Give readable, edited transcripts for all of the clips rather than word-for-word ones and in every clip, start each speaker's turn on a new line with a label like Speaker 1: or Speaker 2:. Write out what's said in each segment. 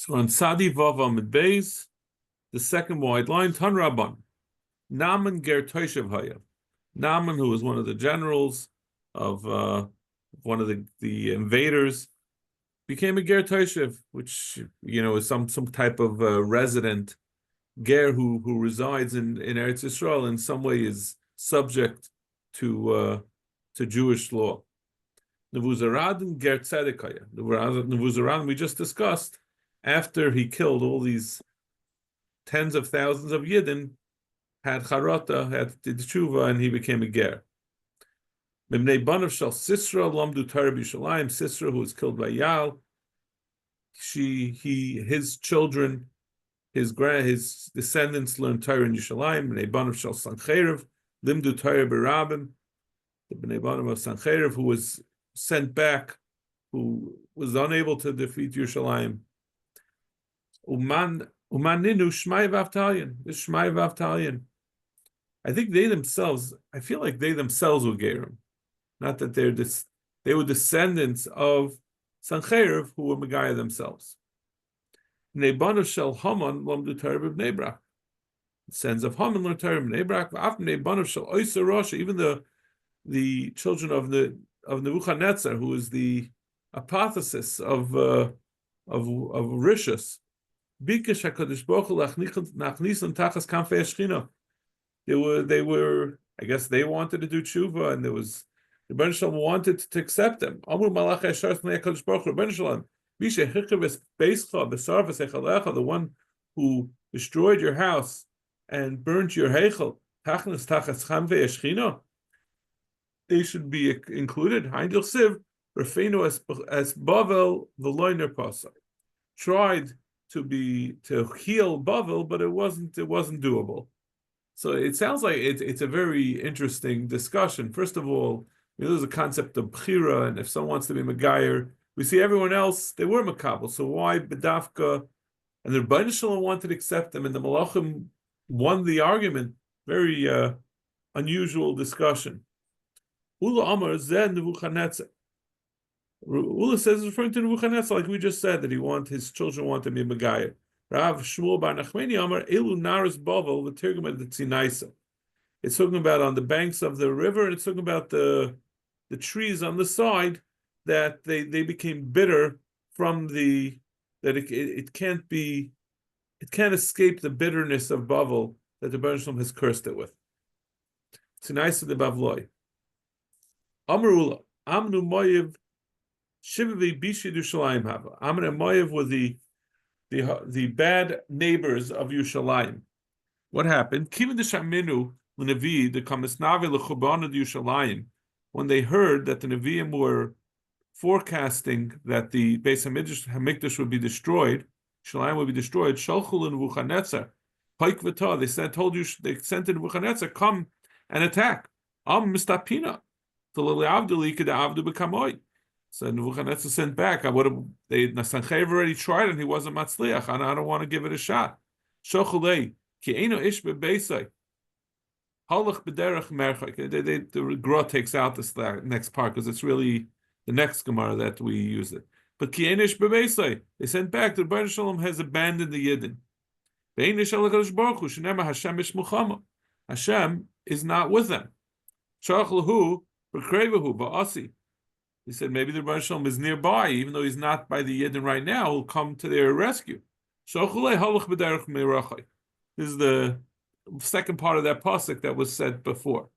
Speaker 1: So on Sadi Vav Amid Beis, the second wide line, Tan Rabban, Naaman Ger Toshev Hayav. Naaman, who was one of the generals of one of the invaders, became a Ger Toshev, which is some type of resident Ger who resides in Eretz Yisrael, in some way is subject to Jewish law. Nevuzaradin Ger Tzedekaya. Nevuzaradin we just discussed. After he killed all these tens of thousands of Yidden, had Charata, did Tshuva, and he became a Ger. Mimnei Banav Shal Sisra Lamdu Torah B'Yushalayim. Sisra, who was killed by Yael, his children, his descendants learned Torah in Yushalayim. Mimnei Banav Shal Sanhedrin Limdu Torah B'Rabim. The Bnei Banav of Sanhedrin, who was sent back, who was unable to defeat Yushalayim. Umaninu Shmai Vavtalion. This Shmai Vavtalion. I think I feel like they themselves were Gerim. Not that they were descendants of Sancheriv, who were Megaya themselves. Nebanu Shel Haman Lamdu Torah b'Bnei Brak. Sons of Haman learned Torah b'Bnei Brak. After Nebanu Shel Oysa Rosh, even the children of Nebuchadnezzar, who is the apotheosis of Rishus. Bikesh HaKadosh Baruch Hu lachnisan tachas kanfei Shechina. They were, I guess they wanted to do tshuva, and the Rebbeinu Shalom wanted to accept them. Amru malach yashar snei HaKadosh Baruch Hu, Rebbeinu Shalom, Misha hichav beischa b'sar v'seichalecha, the one who destroyed your house and burned your heichel, tachnas tachas kanfei Shechina. They should be included. Hein Yosef Rafeinu as Bavel v'loiner pasai. Tried to heal Bavel, but it wasn't doable. So it sounds like it's a very interesting discussion. First of all, there's a concept of bchira, and if someone wants to be Megayer, we see everyone else, they were Makabel. So why Bedavka? And the Rebbeinu Shalom wanted to accept them, and the Malachim won the argument. Very unusual discussion. Ula Amar Zed Nebuchadnezzar. Ula says it's referring to Nebuchadnezzar, like we just said, that his children want to be Megayer. Rav Shmuel Bar Nachmani Amar Elu Naris Bavel the Tirgum the Tzinaisa. It's talking about on the banks of the river, and it's talking about the trees on the side that they became bitter from that it can't escape the bitterness of Bavel that the Rebbeinu Shalom has cursed it with. Tzinaisa de Bavloi. Amrula Amnu Moyev Shivavi Bishi Yerushalayim Hava. Amr and Moyev were the bad neighbors of Yerushalayim. What happened? Kivin Deshaminu l'Nevi the Kamisnavi l'Chubanu Yerushalayim. When they heard that the Nevi'im were forecasting that the Beis Hamikdash would be destroyed, Yerushalayim would be destroyed. Shalchul and Nebuchadnezzar, Paik V'tah. They sent to Nebuchadnezzar, come and attack. Am Mistapina. So Nebuchadnezzar sent back. Sancheriv already tried, and he wasn't matzliach. I don't want to give it a shot. Shochalei ki eino ish bebeisai halach b'derech merchak. The Gra takes out this next part because it's really the next Gemara that we use it. But ki eino ish bebeisai, they sent back. The Rebbeinu Shalom has abandoned the Yidden. Ve'ein ish HaKadosh Baruch Hu shenema Hashem ish muchama. Hashem is not with them. Shachlahu b'krevahu ba'asi. He said maybe the Rebbeinu Shalom is nearby, even though he's not by the Yidden right now. He'll come to their rescue. This is the second part of that pasuk that was said before.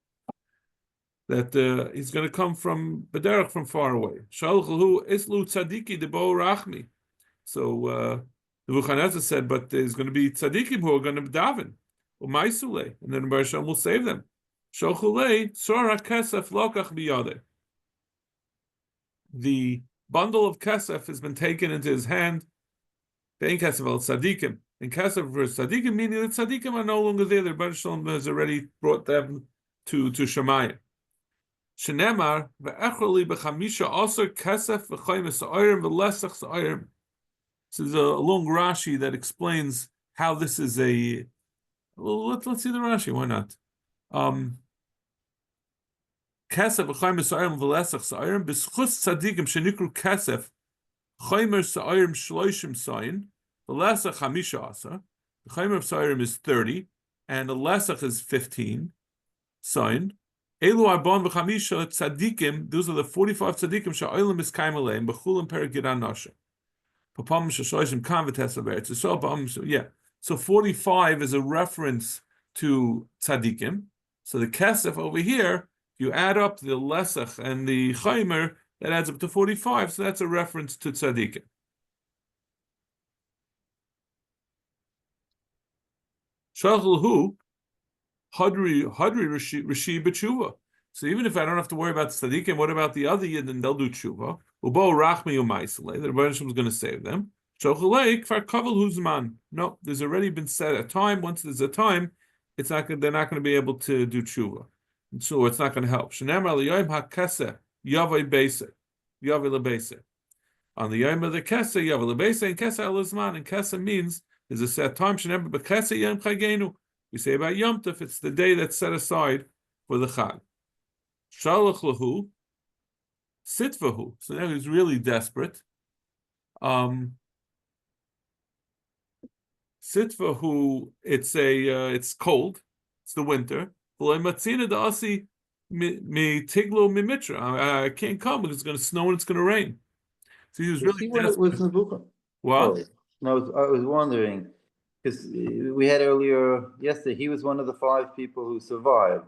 Speaker 1: That he's going to come from B'derech, from far away. So Nebuchadnezzar said, but there's going to be tzaddikim who are going to daven. And then the Rebbeinu Shalom will save them. The bundle of kesef has been taken into his hand. Bein kesef al tzadikim. And kesef for tzadikim, meaning that tzadikim are no longer there. The Rebbeinu Shalom has already brought them to Shemayim. Shenemar ve'echroli b'chamisha aser kesef v'chayim sa'ayim v'lesach sa'ayim. This is a long Rashi that explains how this is a. Well, let's see the Rashi. Why not? Kesef v'chayim sa'ayim v'lesach sa'ayim b'schus tzadikim shenikru kesef chaymer sa'ayim shloishim sayin The lesach hamisha asa. The chaymer of Sairim is 30, and the lesach is 15. Signed. Elu arbon v'chamisha tzadikim. Those are the 45 tzadikim sha'olim is kaim aleim b'chulim perigidan nasha. Papam shashoshim kanvates aver. So yeah. So 45 is a reference to tzadikim. So the kesef over here, you add up the lesach and the chaymer, that adds up to 45. So that's a reference to tzadikim. Shachalhu hadri rashi b'tshuva. So even if I don't have to worry about tzadikim, what about the other yid? Then they'll do tshuva. Ubo rachmi u'maisele. The Rebbe Shem is going to save them. Shochalei kfar kavel huzman. No, there's already been set a time. Once there's a time, it's not. They're not going to be able to do tshuva, and so it's not going to help. Shenemar liyoyim hakese yavay beise yavay lebeise. On the yom of the kese yavay lebeise and kese elizman, and kese means there's a set time. Shenemar bekese yom chagenu. We say about Yom Tov, it's the day that's set aside for the Chag. Shalach lahu, sitvahu. So now he's really desperate. Sitvahu, it's cold. It's the winter. I can't come because it's going to snow and it's going to rain. So he was really desperate. What?
Speaker 2: No, I was wondering. Because we had earlier yesterday, he was one of the 5 people who survived.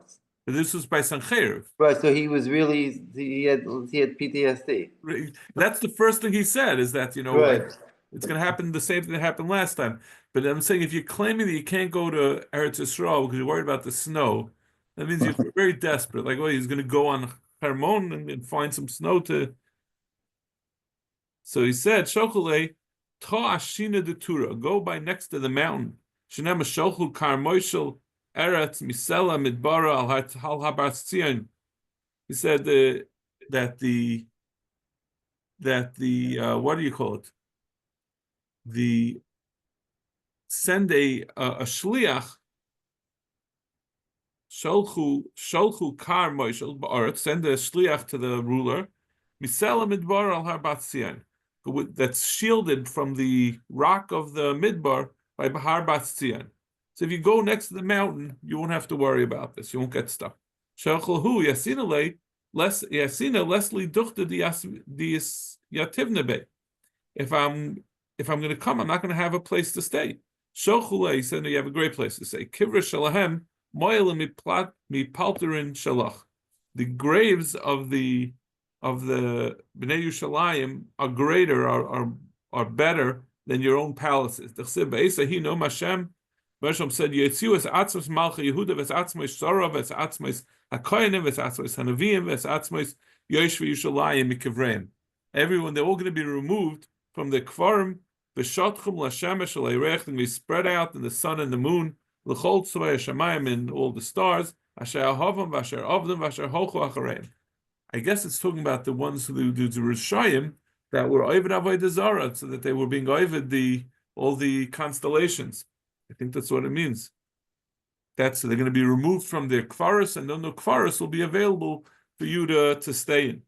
Speaker 1: But this was by Sanhedrin.
Speaker 2: Right, so he was really he had PTSD.
Speaker 1: That's the first thing he said, is that
Speaker 2: right.
Speaker 1: Like, it's going to happen the same thing that happened last time. But I'm saying if you're claiming that you can't go to Eretz Yisrael because you're worried about the snow, that means you're very desperate. Like, he's going to go on Hermon and find some snow to. So he said, Shokulei. Ashina de Tura, go by next to the mountain. Shenema Sholchu Karmoishel Eretz Misela Midbara Al Habas Tzion. He said that the what do you call it? The send a shliach Sholchu Karmoishel Ba'aretz, send a shliach to the ruler Misela Midbara Al Habas Tzion, that's shielded from the rock of the Midbar by Bahar Batzian. So if you go next to the mountain, you won't have to worry about this. You won't get stuck. Shalchalhu Yasina Leslie Duchta Dias Yativna Be. If I'm going to come, I'm not going to have a place to stay. Shalchule, he said, no, you have a great place to stay. Kivra Shalahem Moel Mi Palterin Shalach. The graves of the Bnei Yushalayim are greater, are better than your own palaces. The Chsib Be'esahino Mashem, Bershom said, Yetziu es atzmos Malcha Yehuda ves atzmos Sora ves atzmos HaKoyanim ves atzmos Hanavim ves atzmos Yoshvi Yushalayim Mikivreim. Everyone, they're all going to be removed from the Kfarim, V'shotchum Lashemesh Alayreich, and be spread out in the sun and the moon, L'chol Tzvay Hashemayim, and all the stars, Asher Ahavam Vasher Avdam Vasher Hochu Achareim. I guess it's talking about the ones who do the Rishayim that were Ovid Avodah Zarah, so that they were being Ovid all the constellations. I think that's what it means. They're going to be removed from their Kfaris, and then the Kfaris will be available for you to stay in.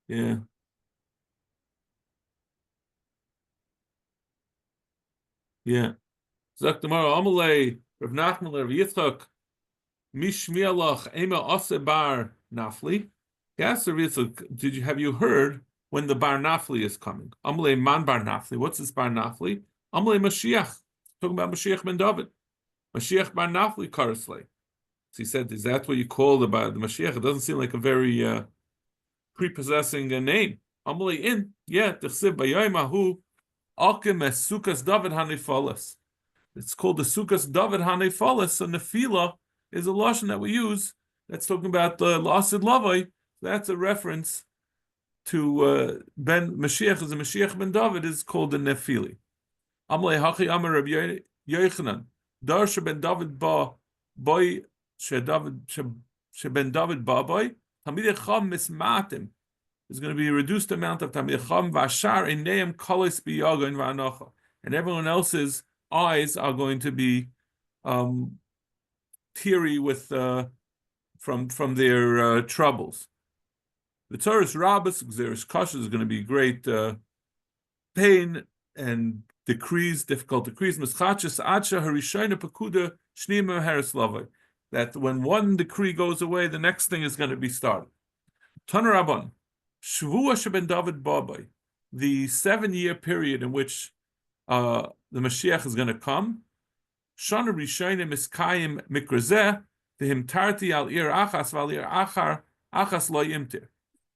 Speaker 1: Yeah. Yeah. Zak tomorrow, Amalei, Rav Nachman, Rav Yitzchak, Mishmialach, Ema Ose Bar Nafli. Yes, Rav Yitzchak, have you heard when the Bar Nafli is coming? Amalei Man Bar Nafli. What's this Bar Nafli? Amalei Mashiach. Talking about Mashiach ben David. Mashiach Bar Nafli Karaslei. So he said, is that what you call the Mashiach? It doesn't seem like a very prepossessing name. Amalei in, yeah, T'chsiv Bayoimahu, Akim es Sukas David Hanifalas. It's called the Sukkos David Hanefalas. So Nefila is a lashon that we use. That's talking about the Lasid Lavai. That's a reference to Ben Mashiach, as a Mashiach ben David is called the Nefili. Amalei Hachi Amar Rabbi Yochanan Darsha ben David ba boy she ben David ba boy Tamid Cham mismatim. There's going to be a reduced amount of Tamid Cham v'ashar ineim kolis biyaga in va'anocha, and everyone else's eyes are going to be teary with from their troubles. The Taurus Rabbis, Xeris Kasha is going to be great pain and decrees, difficult decrees. Mischachas Acha Harishayna Pakuda Shnima Harislavai. That when one decree goes away, the next thing is going to be started. Taner Rabban, Shavua Sheben David Babai, the 7-year period in which the Mashiach is going to come. Shana Rishayna Miskayim Mikrazeh, V'him Tarti Al Ir Achas Val Ir Achas Lo Yimtir.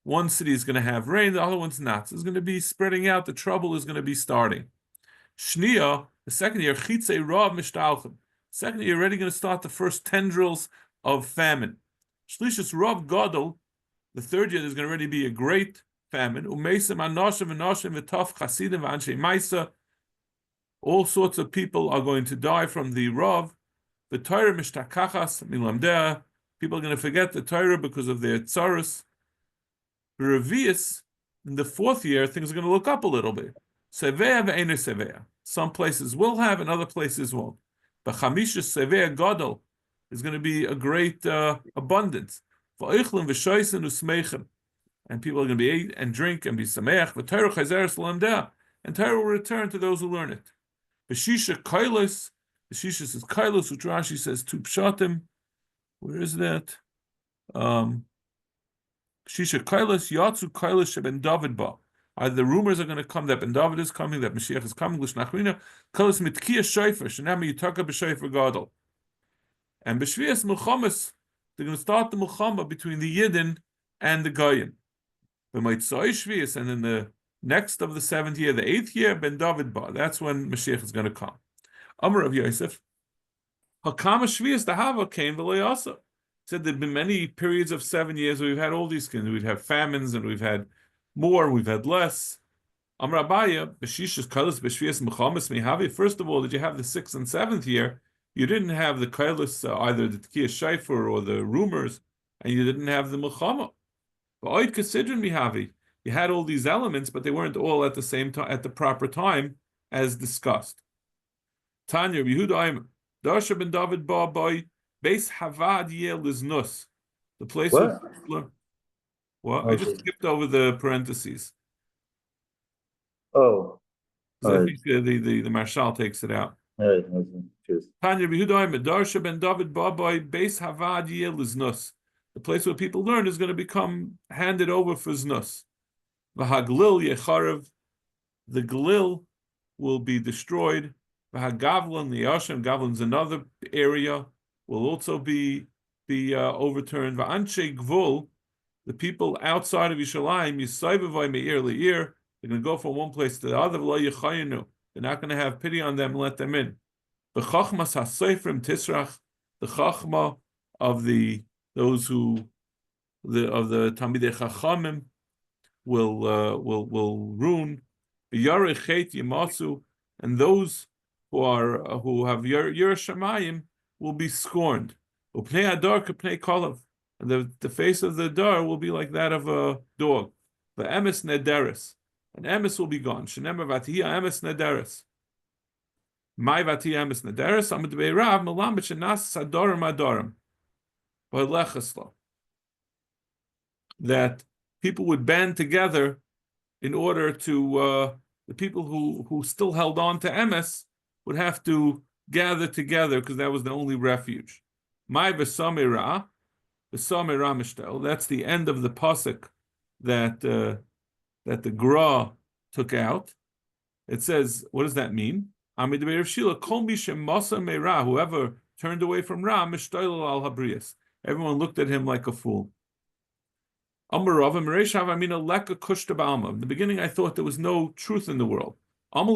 Speaker 1: One city is going to have rain, the other one's not. So it's going to be spreading out. The trouble is going to be starting. Shnia, the second year, Chitzei Rav Mishtalchim. Second year, already going to start the first tendrils of famine. Shlishus Rav Gadol, the third year, there's going to already be a great famine. Umeisim Anoshim Anoshim V'taf Chasidim V'anshe Maisa. All sorts of people are going to die from the Rav. The Torah Mishtakachas Milamdea. People are going to forget the Torah because of their tzaros. Revius, in the fourth year, things are going to look up a little bit. Sevea ve'ener sevea. Some places will have, and other places won't. But chamishus sevea gadol is going to be a great abundance. Va'ichlin v'shoysen usmeichem, and people are going to be eat and drink and be sameach. V'Torah chazeres l'amdeh, and Torah will return to those who learn it. V'shisha kailos, the shisha says kailos, which Rashi says tu pshatim. Where is that? Shisha Kailas Yatsu Kailas Sheben David Ba. Either the rumors are going to come that Ben David is coming, that Mashiach is coming, Lishnachrina, Kailas Mitkiya Shaifer, Shanami Yitaka B'Shaifer Gadol. And B'Shvias Mulchamas, they're going to start the Mulchama between the Yidden and the Goyim. B'Maitzai Shvias, and in the next of the 7th year, the 8th year, Ben David Ba. That's when Mashiach is going to come. Amar of Yosef, Hakama Shvias the Hava came V'Layasa. Said there have been many periods of 7 years where we've had all these things. We've had famines, and we've had more, we've had less. Amar Abaya, B'Shishas Kailas B'Shvias Mechamas Mehavi. First of all, did you have the 6th and 7th year? You didn't have the Kailas, either the Tkiyah Shaifer or the rumors, and you didn't have the Mechama. Ba'oid Kasidron Mehavi. You had all these elements, but they weren't all at the same time, at the proper time, as discussed. Tanya Yehuda Aimer, Darsha ben David Ba Boy. Base Havad Yel is Nus. The place
Speaker 2: What?
Speaker 1: What?
Speaker 2: Okay.
Speaker 1: I just skipped over the parentheses.
Speaker 2: Oh.
Speaker 1: So I
Speaker 2: Right.
Speaker 1: think the Marshal takes it out.
Speaker 2: All right. Okay.
Speaker 1: Tanya B'Hudaim Darsha ben David Babai Base Havad Yel is Nus. The place where people learn is going to become handed over for Znus. V'haglil Yecharev. The Glil will be destroyed. V'hagavlin the Yashem. Gavlin's another area. Will also be overturned. Va'anshe Gvul, the people outside of Yishalayim, Yisayvavai Me'ir Le'ir, they're going to go from one place to the other. Lo Yechayinu, they're not going to have pity on them and let them in. B'chachmas HaSeifrim Tisrach, the chachma of those who of the Talmidei Chachamim will ruin. Yarei Chet Yimatzu, and those who have Yer Shamayim will be scorned. Upnei Adar K'pnei Kolav, and the face of the dar will be like that of a dog. The emes nederes, and emes will be gone. Shenemar v'atiyah emes nederes. My v'atiyah emes nederes. Amad be'irav melamed shenas adorim adorim. V'lechaslo. That people would band together in order to the people who still held on to emes would have to gather together because that was the only refuge. My v'samira mishtel. That's the end of the pasuk that the Gra took out. It says, what does that mean? Whoever turned away from Ra, mishtel al habrias. Everyone looked at him like a fool. In the beginning, I thought there was no truth in the world. One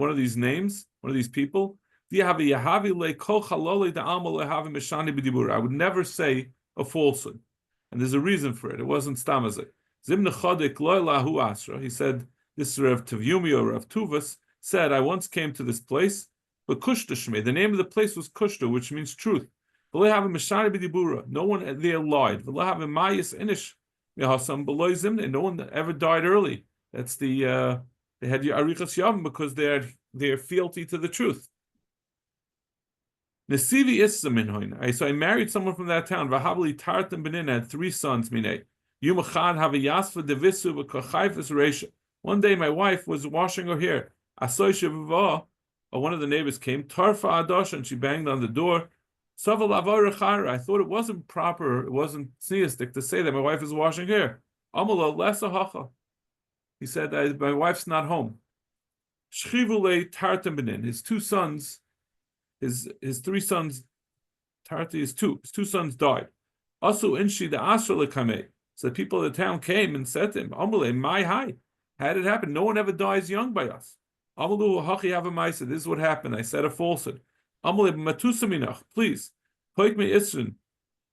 Speaker 1: of these names, one of these people. I would never say a falsehood, and there's a reason for it. It wasn't stamazek. He said, this Rav Tavyumi or Rav Tuvas said, I once came to this place, but Kushta Shmei, the name of the place was Kushta, which means truth. No one there lied. No one ever died early. That's they had Arichas Yavim because they're fealty to the truth. Nesivi issa min hoin. So I married someone from that town. Vahabli tartem benin had 3 sons. Mine. Yumachad have a yasfa devisu v'kachayfus reisha. One day my wife was washing her hair. Asoy shevava, one of the neighbors came. Tarfa adosh, and she banged on the door. Saval avar rechara. I thought it wasn't proper, it wasn't theistic to say that my wife is washing hair. Amala lesa hacha. He said, my wife's not home. Shchivule tartem benin. His 2 sons. His 3 sons, Tarti is 2. His 2 sons died. Also, inshi the asra lekame. So the people of the town came and said to him, Amale, my high. How did it happen? No one ever dies young by us. Amalu hachi havamaisa. This is what happened. I said a falsehood. Amale matusaminach. Please, poik me isrin.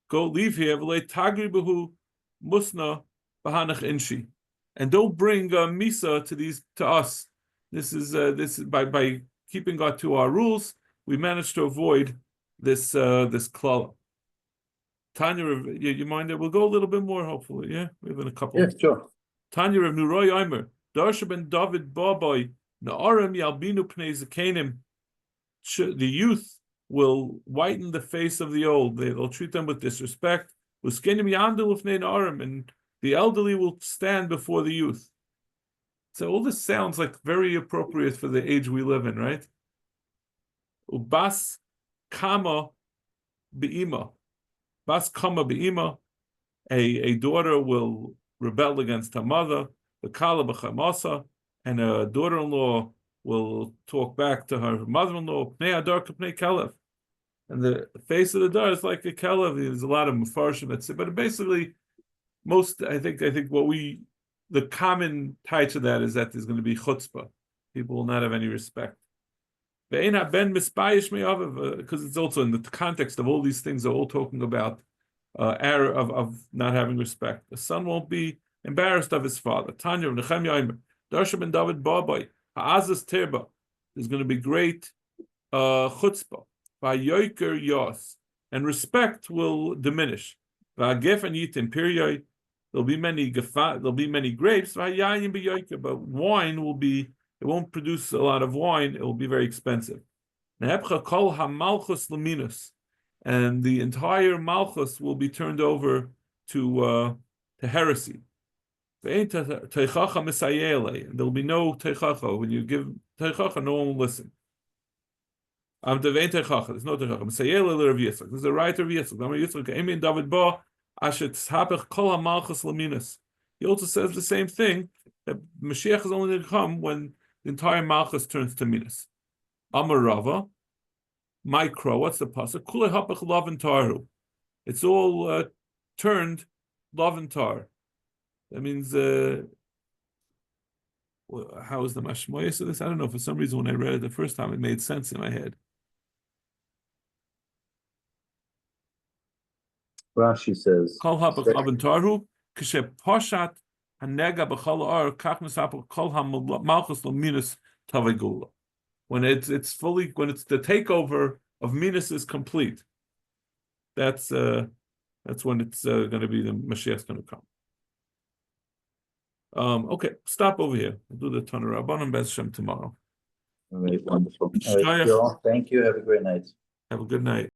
Speaker 1: Go leave here. V'le tagri behu musna bahanach inshi. And don't bring misa to us. This is by keeping God to our rules. We managed to avoid this klala. Tanya, you mind that we'll go a little bit more, hopefully. Yeah, we have a couple.
Speaker 2: Yeah, sure.
Speaker 1: Tanya of Nuroy Omer, Darsha ben David Baboy, Na'arim Yalbinu Pnei Zakenim. The youth will whiten the face of the old. They'll treat them with disrespect. Uskenim Yandul Pnei Na'arim, and the elderly will stand before the youth. So all this sounds like very appropriate for the age we live in, right? Ubas kama be'ima. Bas kama be'ima. A daughter will rebel against her mother. The kala b'chamasa, and a daughter-in-law will talk back to her mother-in-law. Pnei adar k'pnei kelev. And the face of the dar is like a kelev. There's a lot of mefarshim that say, but basically, I think the common tie to that is that there's going to be chutzpah. People will not have any respect. Because it's also in the context of all these things, they're all talking about error of not having respect. The son won't be embarrassed of his father. Tanya of Nechem Yoimer, Darsha ben David Babai, Ha'azas Terba. There's going to be great chutzpah. Va'yoiker yos, and respect will diminish. Va'gef and yitim period. There'll be many grapes. Va'yayim b'yoiker, but wine will be. It won't produce a lot of wine. It will be very expensive. Kol hamalchus leminus, and the entire malchus will be turned over to heresy. And there will be no teichacha. When you give teichacha, no one will listen. There's no teichacha. This is a right of Yitzchak. David Ba asher tzhapech kol hamalchus leminus. He also says the same thing, that Mashiach is only going to come when the entire Malchus turns to Minas. Amar Rava, Micro, what's the pasuk? Kulei hapach lav and taru. It's all turned lav and tar. That means, how is the mashmoyes of this? I don't know. For some reason, when I read it the first time, it made sense in my head.
Speaker 2: Rashi says,
Speaker 1: Kol hapach lav and taru, kishe poshat hanega b'chol ar kach misapach kol hamalchus l'minus tavigula. When it's fully, when it's the takeover of Minas is complete, that's when it's going to be the Mashiach's going to come. Okay, stop over here. We'll do the Tanur Rabbanon Bez Shem tomorrow.
Speaker 2: All right, wonderful. All right, Joel, thank you. Have a great night.
Speaker 1: Have a good night.